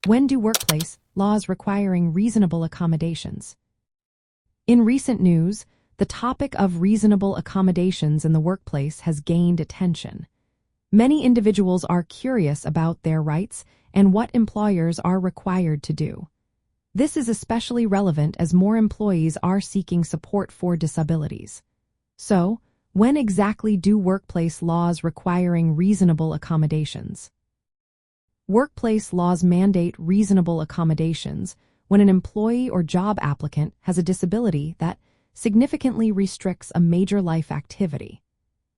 When do workplace laws requiring reasonable accommodations? In recent news, the topic of reasonable accommodations in the workplace has gained attention. Many individuals are curious about their rights and what employers are required to do. This is especially relevant as more employees are seeking support for disabilities. So, when exactly do workplace laws requiring reasonable accommodations? Workplace laws mandate reasonable accommodations when an employee or job applicant has a disability that significantly restricts a major life activity.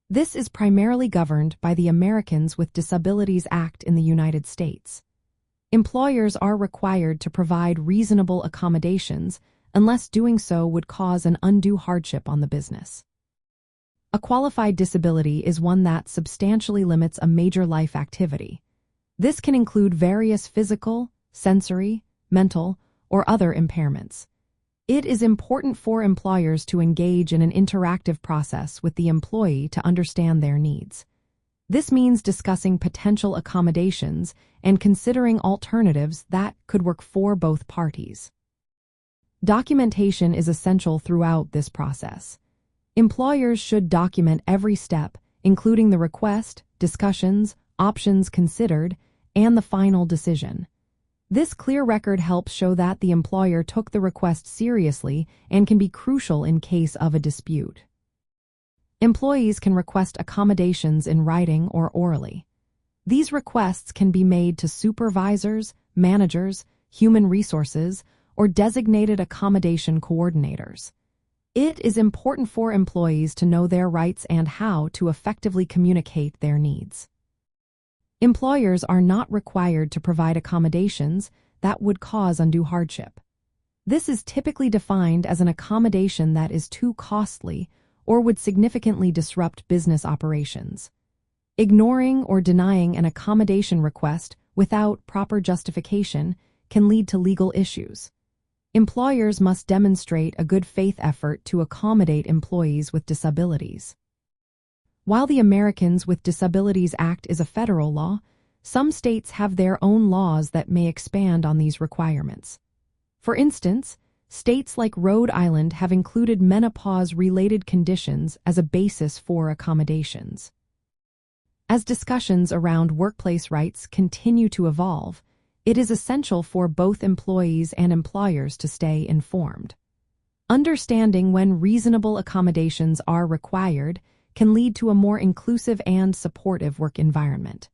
This is primarily governed by the Americans with Disabilities Act in the United States. Employers are required to provide reasonable accommodations unless doing so would cause an undue hardship on the business. A qualified disability is one that substantially limits a major life activity. This can include various physical, sensory, mental, or other impairments. It is important for employers to engage in an interactive process with the employee to understand their needs. This means discussing potential accommodations and considering alternatives that could work for both parties. Documentation is essential throughout this process. Employers should document every step, including the request, discussions, options considered, and the final decision. This clear record helps show that the employer took the request seriously and can be crucial in case of a dispute. Employees can request accommodations in writing or orally. These requests can be made to supervisors, managers, human resources, or designated accommodation coordinators. It is important for employees to know their rights and how to effectively communicate their needs. Employers are not required to provide accommodations that would cause undue hardship. This is typically defined as an accommodation that is too costly or would significantly disrupt business operations. Ignoring or denying an accommodation request without proper justification can lead to legal issues. Employers must demonstrate a good faith effort to accommodate employees with disabilities. While the Americans with Disabilities Act is a federal law, some states have their own laws that may expand on these requirements. For instance, states like Rhode Island have included menopause-related conditions as a basis for accommodations. As discussions around workplace rights continue to evolve, it is essential for both employees and employers to stay informed. Understanding when reasonable accommodations are required can lead to a more inclusive and supportive work environment.